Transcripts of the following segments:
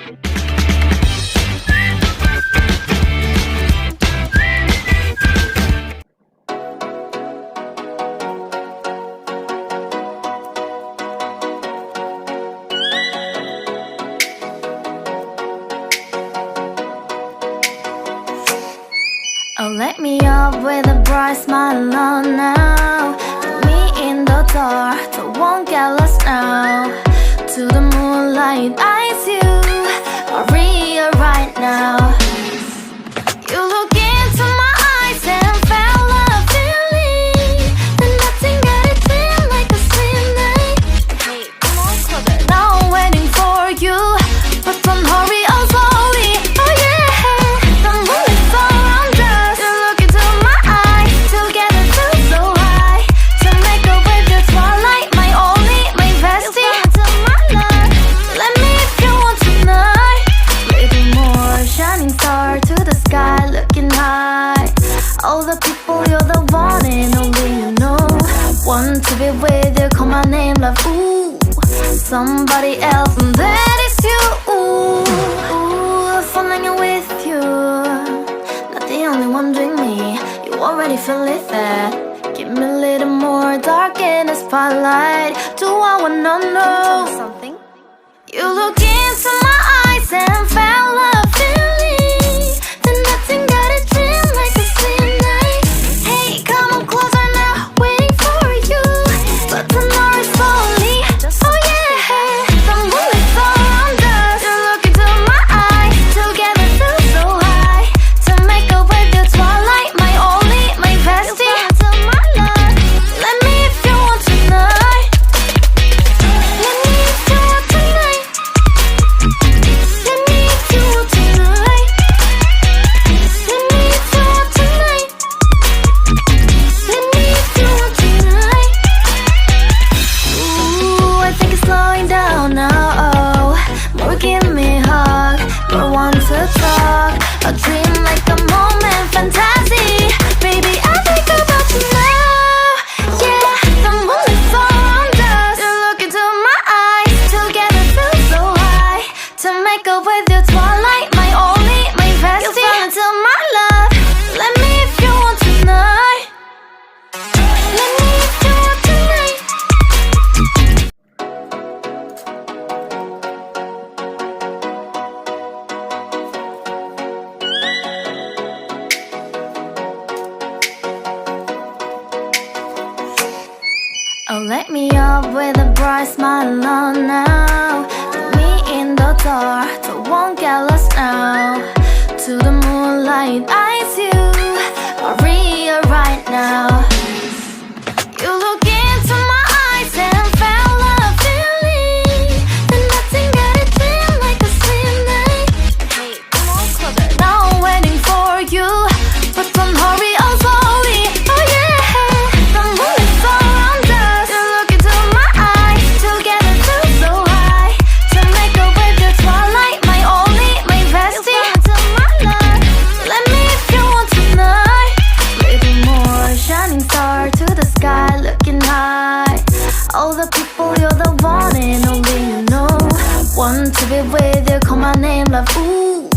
Oh, let me up with a bright smile on now. Put me in the dark, so won't get lost now. To the moonlight, eyes you are real right now. You look into my eyes and felt a feeling that nothing got it feel like a sweet night. Hey, come on closer. Now I'm waiting for you, but don't hurry, oh slowly. Oh yeah, the moonlight's around us. You look into my eyes, together feel so high. To make up with the twilight, my only, my bestie. To my love, let me if you want tonight. Little more shining star to the sky, looking high. All the people, you're the one and only you know. Want to be with you, call my name, love. Ooh, somebody else, and that is you. Ooh, falling with you. Not the only one doing me. You already feel it there. Give me a little more dark in the spotlight. Do I wanna know something? You look into my eyes and felt a feeling that nothing got it feel like a sweet night. Hey, come on closer now, waiting for you, but tomorrow is slowly. Oh yeah, the moonlight's around us. You look into my eyes, together feel so high. To make up with the twilight, my only, my bestie. To my love, let me if you want tonight. Let me if you want tonight. Let me if you want tonight. Let me if you want tonight. Let me if you want tonight. Ooh, I think it's slowing down now. Oh, more give me a hug, more want to talk. A dream like a moment, fantasy. Baby, I think about you now. Yeah, the moonlight's around us. You look into my eyes, together feel so high. To make up with your twilight, my only, my bestie. You fall into my love. Let me if you want tonight. Let me if you want tonight. Oh, let me up with a bright smile on now. Put me in the dark, so won't get lost now. To the moonlight, eyes you are real right now. You look into my eyes and felt a feeling that nothing got it feel like a sweet night. Hey, come on closer. Now I'm waiting for you, but don't hurry, oh slowly. Oh yeah, the moonlight's around us. You look into my eyes, together feel so high. To make up with the twilight, my only, my bestie. To my love, let me if you want tonight. Little more shining star to the sky, looking high. All the people, you're the one and only you know. Want to be with you, call my name, love. Ooh,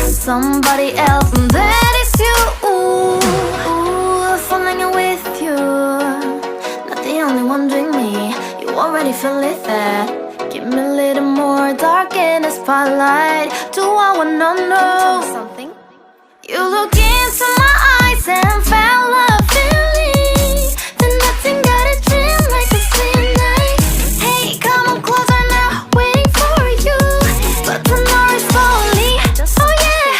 somebody else, and that is you. Ooh, falling with you. Not the only one doing me. You already feel it there. Give me a little more dark in the spotlight. Do I wanna know something? You look into my eyes and felt a feeling that nothing got it feel like a sweet night. Hey, come on closer now, waiting for you, but tomorrow is slowly. Oh yeah,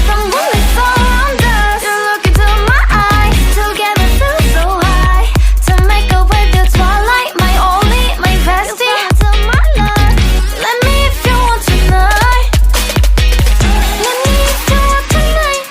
the moonlight's around us. You look into my eyes, together feel so high. To make up with the twilight, my only, my bestie. To my love, let me if you want tonight. Let me if you want tonight.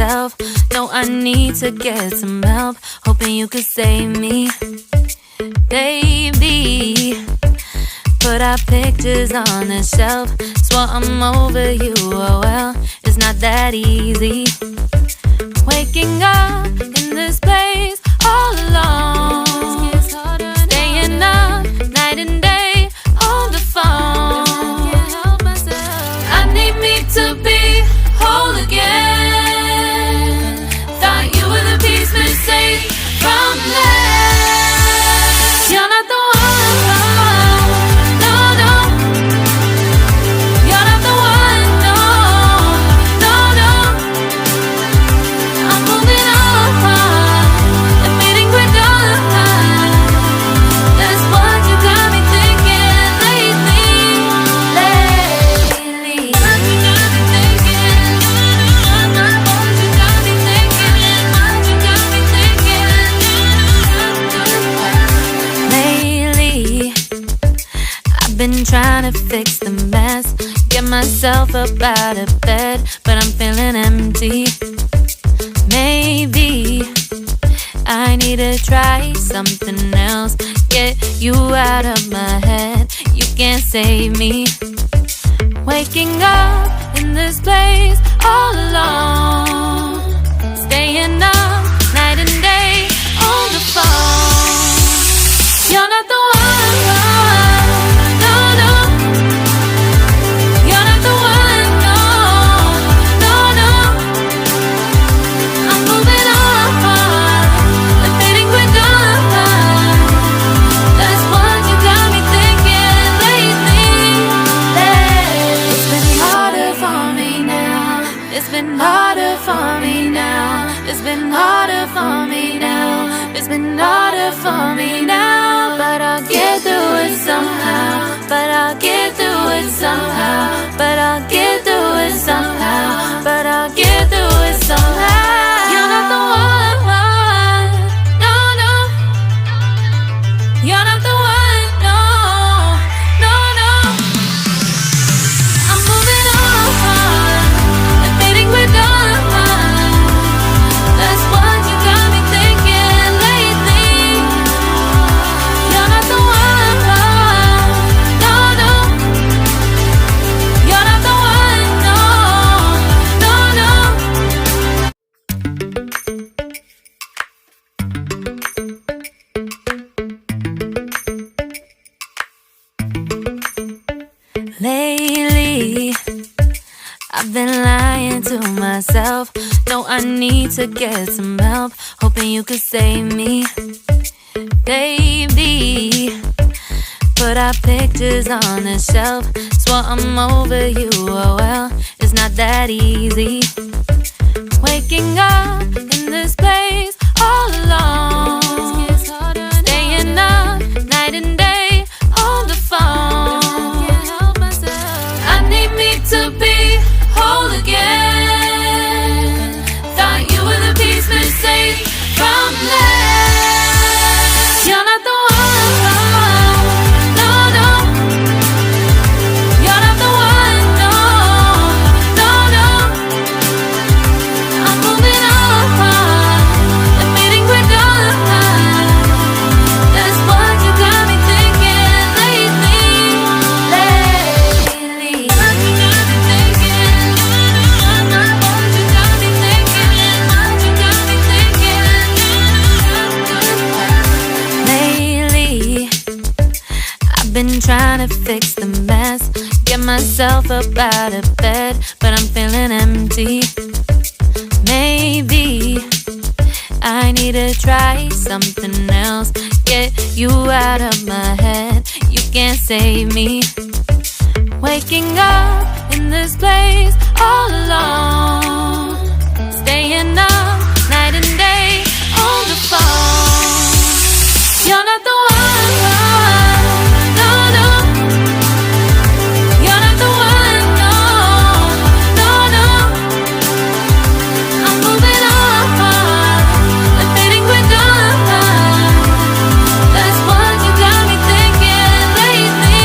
myself. No, I need to get some help. Hoping you could save me, baby. Put our pictures on the shelf. Swore I'm over you, oh well, it's not that easy. Waking up in this place all alone, staying up night and day on the phone. I need me to be whole again. Thought you were the piece missing from left. You're not the one, no, no. You're not the one, no, no, no. I'm moving on, admitting we're done. That's what you got me thinking lately. What you got me thinking. What you got me thinking. What you got me thinking. Lately, I've been trying to fix the mess, get myself up out of bed, but I'm feeling empty. Maybe I need to try something else. Get you out of my head, you can't save me. Waking up in this place all alone, staying up night and day on the phone. You're not the one, no, no. You're not the one, no, no, no. I'm moving on, admitting we're done. That's what you got me thinking lately. It's been harder for me now. It's been harder for me now. It's been harder for me now. It's been harder for me now. But I'll get through it somehow. But I'll get through it somehow. But I'll get through it somehow. But I'll get through it somehow. You're not the one, no, no. You're not the one, no, no, no. I'm moving on, admitting we're done. That's what you got me thinking lately. You're not the one, no, no. You're not the one, no, no, no. Lately, I've been lying to myself. No, I need to get some help. Hoping you could save me, baby. Put our pictures on the shelf. Swore I'm over you, oh well, it's not that easy. Waking up in this place all alone, staying up night and day on the phone. I need me to be whole again. Thought you were the piece missing from left. You're not the one, no, no. You're not the one, no, no, no. I'm moving on, admitting we're done. That's what you got me thinking lately. What you got me thinking. What you got me thinking. What you got me thinking. Lately, I've been trying to fix the mess, get myself up out of bed, but I'm feeling empty. Maybe I need to try something else. Get you out of my head, you can't save me. Waking up in this place all alone, staying up night and day on the phone. You're not the one, no, no. You're not the one, no, no, no. I'm moving on, admitting we're done. That's what you got me thinking lately.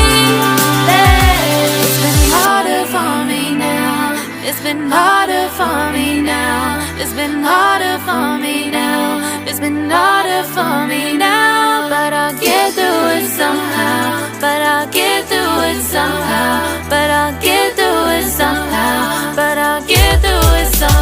It's been harder for me now. It's been harder for me now. It's been harder for me now. It's been harder for me now, but I'll get through it somehow. But I'll get through it somehow. But I'll get through it somehow. But I'll get through it somehow.